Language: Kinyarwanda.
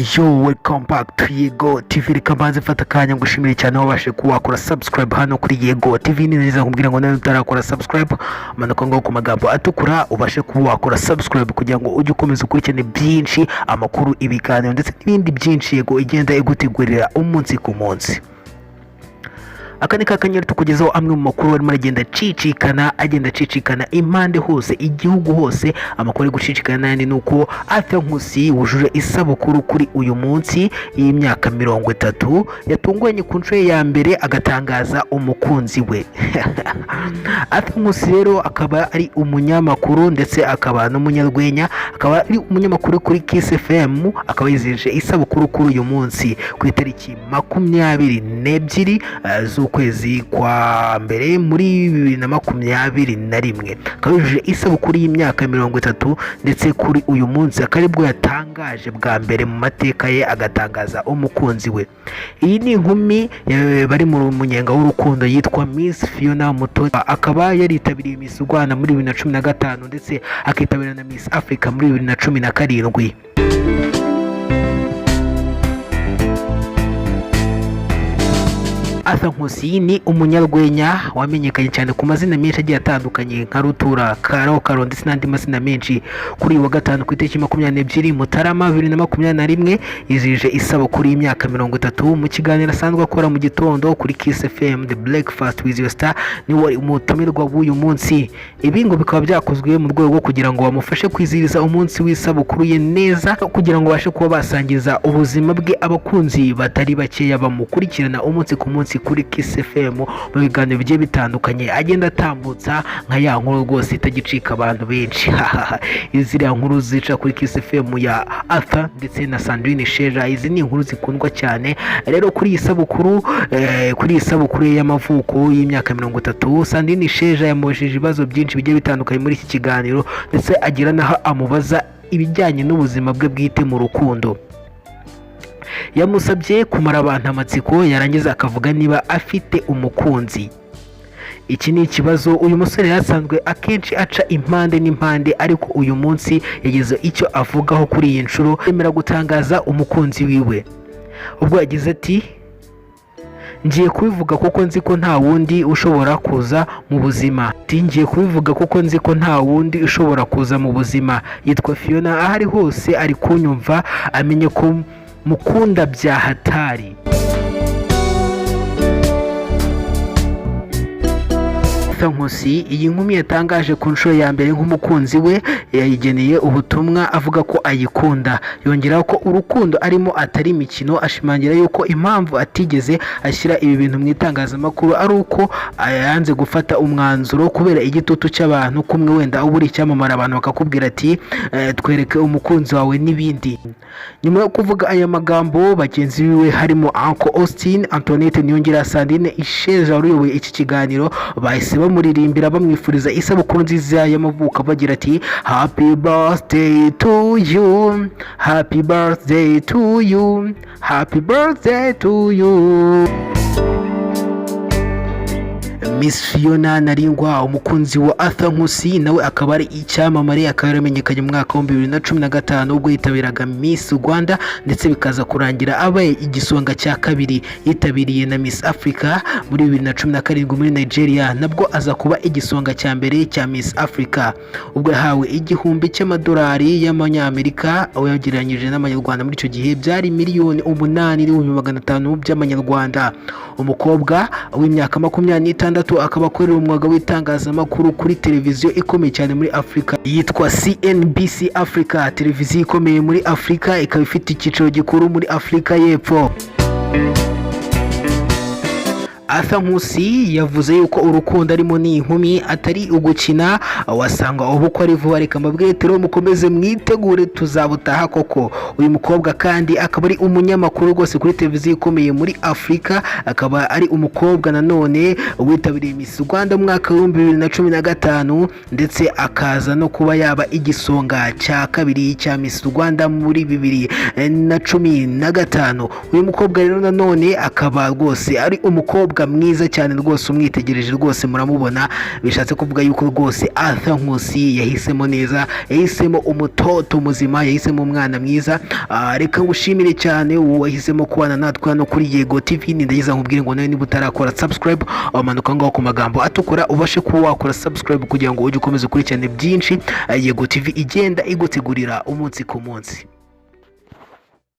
Yo, welcome back to Yego TV. Reka mbanze mfata akanya ngushimire cyane wabashe kuba wakora subscribe hano kuri Yego TV. Ni nziza kumbwira ngo nawe utarakora subscribe manuka ngo ku magambo atukura ubashe kuba wakora subscribe kugira ngo ujye ukomeza ukurikirane byinshi, amakuru, ibiganiro ndetse n'ibindi byinshi Yego igenda igutegurira umunsi ku munsi. Aka ni kakanyeri tukugezaho amwe mu makuru arimo agenda cicikana impande hose, igihugu hose. Amakuru ari gucicikana n'ayandi nuko Nkusi wujuje isabukuru kuri uyu munsi y'imyaka 30 yatunguranye ku nshuro ya mbere agatangaza umukunzi we. Nkusi rero akaba ari umunyamakuru ndetse akaba n'umunyarwenya, akaba ari umunyamakuru kuri Kiss FM, akaba yizihije isabukuru kuri uyu munsi ku itariki 22 z'ukwezi kwa mbere muri 2021. Akaba yujuje isabukuru y'imyaka 30 ndetse kuri uyu munsi akaribwo yatangaje bwa mbere mu mateka ye agatangaza umukunzi we. Iyi ni inkumi bari mu munyenga w'urukundo yitwa Miss Fiona Muto, akaba yaritabiriye Miss Rwanda muri 2015 ndetse akitabira na Miss Africa muri 2017. Nkusi ni umunyarwenya wamenyekanye cyane ku mazina menshi agiye atandukanye nka Rutura, Karo ndetse n'andi mazina menshi. Kuri uyu wa gatanu ku itariki 22 Mutarama 2021 yizihije isabukuru y'imyaka 30 mu kiganiro asanzwe akora mu gitondo kuri Kiss FM The Breakfast with Your Star. Ni wari umutumirwa w'uyu munsi. Ibi ngo bikaba byakozwe mu rwego rwo kugira ngo bamufashe kwizihiriza umunsi w'isabukuru ye neza, kugira ngo bashe kuba basangiza ubuzima bwe abakunzi batari bakeya bamukurikirana umunsi ku munsi kuri Kiss FM mu biganiro bigiye bitandukanye agenda atambutsa nka ya nkuru rwose itagicika abantu benshi. Iziriya nkuru zica kuri Kiss FM ya Arthur ndetse na Sandrine Isheja, izi ni inkuru zikundwa cyane. Rero kuri iyi sabukuru y'amavuko y'imyaka 30 Sandrine Isheja yamubajije ibibazo byinshi bigiye bitandukanye muri iki kiganiro ndetse agira naho amubaza ibijyanye n'ubuzima bwe bwite mu rukundo. Yamusabye kumara abantu amatsiko yarangiza akavuga niba afite umukunzi. Iki ni ikibazo uyu musore yasanzwe akenshi aca impande n'impande, ariko uyu munsi yagize icyo avugaho kuri iyi nshuro, yemera gutangaza umukunzi wiwe. Ubwo yagize ati, ngiye kubivuga kuko nzi ko nta wundi ushobora kuza mu buzima. Ngiye kubivuga kuko nzi ko nta wundi ushobora kuza mu buzima. Yitwa Fiona, ahari hose ari kunyumva amenye ko mukunda bya hatari. Nkusi iyi nkumi yatangaje ku nshuro ya mbere nk'umukunzi we yayigeneye ubutumwa avuga ko ayikunda. Yongeraho ko urukundo arimo atari imikino, ashimangira yuko impamvu atigeze ashyira ibi bintu mu itangazamakuru ari uko yanze gufata umwanzuro kubera igitutu cy'abantu, kumwe wenda uburi icyamamara abantu bakakubwira ati twereke umukunzi wawe n'ibindi. Nyuma yo kuvuga aya magambo, bagenzi biwe harimo Uncle Austin, Antoinette Niyongira, Sandrine Isheja uyoboye iki kiganiro bahise bamuririmbira bamwifuriza isabukuru nziza y'amavuko bagira ati happy birthday to you, happy birthday to you, happy birthday to you. Miss Fiona Naringwa umukunzi wa Nkusi nawe akaba ari icyamamare, akaba yaramenyekanye mu mwaka wa 2015 ubwo yitabiraga Miss Rwanda ndetse bikaza kurangira abaye igisonga cya kabiri. Yitabiriye na Miss Africa muri 2017 muri Nigeria, nabwo aza kuba igisonga cya mbere cya Miss Africa ubwo yahawe $1,000 y'amanyamerika, uyagereranyije n'amanyarwanda muri icyo gihe byari $8,500 by'amanyarwanda. Umukobwa w'imyaka 26 akaba akorera umwuga w'itangazamakuru kuri televiziyo ikomeye cyane muri Afrika yitwa CNBC Africa, televiziyo ikomeye muri Afrika, ikaba ifite icyicaro gikuru muri Afrika y'Epfo. Nkusi yavuze yuko urukundo arimo ni inkumi atari ugukina, wasanga ubukwe ari vuba. Reka mbabwire rero mukomeze mwitegure tuzabutaha koko. Uyu mukobwa kandi akaba ari umunyamakuru rwose kuri televiziyo ikomeye muri Afrika, akaba ari umukobwa nanone witabiriye Miss Rwanda mu mwaka wa 2015 ndetse akaza no kuba yaba igisonga cya kabiri cya Miss Rwanda muri 2015. Uyu mukobwa rero nanone akaba rwose ari umukobwa umukobwa mwiza cyane rwose, umwitegereje rwose muramubona, bishatse kuvuga yuko rwose Arthur Nkusi yahisemo neza, yahisemo umutoto muzima, yahisemo umwana mwiza. Reka ngushimire cyane wahisemo kubana natwe hano kuri Yego TV. Ndageza nkubwire ngo nawe niba utarakora subscribe, amanuka ngaho ku magambo atukura ubashe kuba wakora subscribe kugira ngo ujye ukomeza ukurikirane byinshi Yego TV igenda igutegurira umunsi ku munsi.